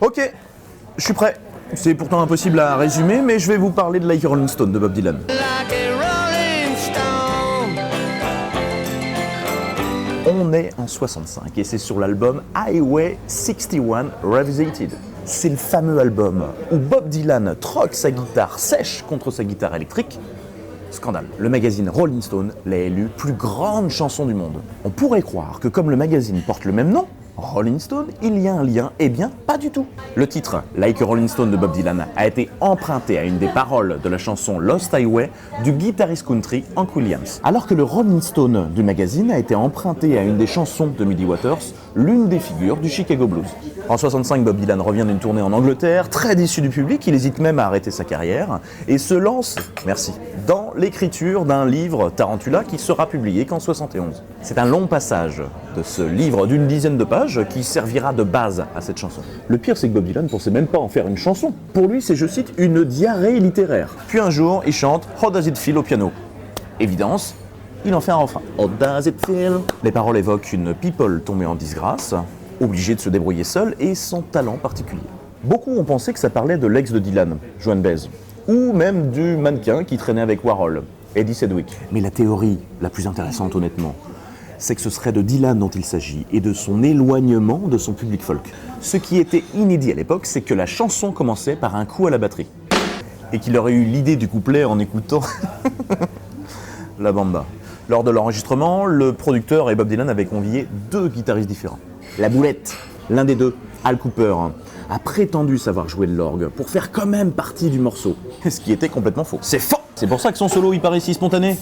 Ok, je suis prêt. C'est pourtant impossible à résumer, mais je vais vous parler de Like a Rolling Stone de Bob Dylan. On est en 65 et c'est sur l'album Highway 61 Revisited. C'est le fameux album où Bob Dylan troque sa guitare sèche contre sa guitare électrique. Scandale. Le magazine Rolling Stone l'a élu plus grande chanson du monde. On pourrait croire que comme le magazine porte le même nom, Rolling Stone, il y a un lien, eh bien pas du tout. Le titre Like a Rolling Stone de Bob Dylan a été emprunté à une des paroles de la chanson Lost Highway du guitariste country Hank Williams. Alors que le Rolling Stone du magazine a été emprunté à une des chansons de Muddy Waters, l'une des figures du Chicago Blues. En 65, Bob Dylan revient d'une tournée en Angleterre, très déçu du public, il hésite même à arrêter sa carrière et se lance, dans l'écriture d'un livre Tarantula qui sera publié qu'en 71. C'est un long passage de ce livre d'une dizaine de pages qui servira de base à cette chanson. Le pire, c'est que Bob Dylan ne pensait même pas en faire une chanson. Pour lui, c'est, je cite, une diarrhée littéraire. Puis un jour, il chante How Does It Feel au piano. Évidence, il en fait un refrain. How does it feel? Les paroles évoquent une people tombée en disgrâce, obligée de se débrouiller seule et son talent particulier. Beaucoup ont pensé que ça parlait de l'ex de Dylan, Joan Baez, ou même du mannequin qui traînait avec Warhol, Eddie Sedgwick. Mais la théorie la plus intéressante, honnêtement, c'est que ce serait de Dylan dont il s'agit et de son éloignement de son public folk. Ce qui était inédit à l'époque, c'est que la chanson commençait par un coup à la batterie. Et qu'il aurait eu l'idée du couplet en écoutant la bamba. Lors de l'enregistrement, le producteur et Bob Dylan avaient convié deux guitaristes différents. La boulette, l'un des deux, Al Cooper, a prétendu savoir jouer de l'orgue pour faire quand même partie du morceau. Ce qui était complètement faux. C'est faux! C'est pour ça que son solo il paraît si spontané.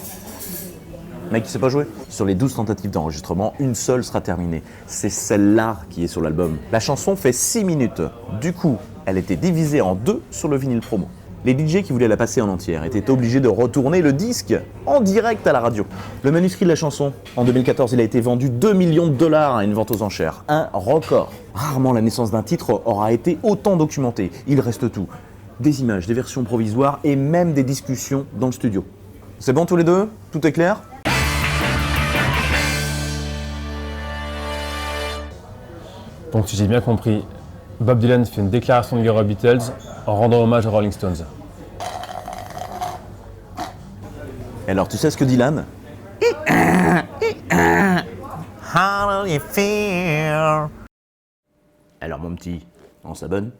Mec, il sait pas jouer. Sur les 12 tentatives d'enregistrement, une seule sera terminée. C'est celle-là qui est sur l'album. La chanson fait 6 minutes. Du coup, elle était divisée en deux sur le vinyle promo. Les DJ qui voulaient la passer en entière étaient obligés de retourner le disque en direct à la radio. Le manuscrit de la chanson, en 2014, il a été vendu 2 millions de dollars à une vente aux enchères. Un record. Rarement la naissance d'un titre aura été autant documentée. Il reste tout. Des images, des versions provisoires et même des discussions dans le studio. C'est bon tous les deux? Tout est clair? Donc si j'ai bien compris, Bob Dylan fait une déclaration de guerre aux Beatles en rendant hommage aux Rolling Stones. Et alors tu sais ce que Dylan? How do you feel? Alors mon petit, on s'abonne?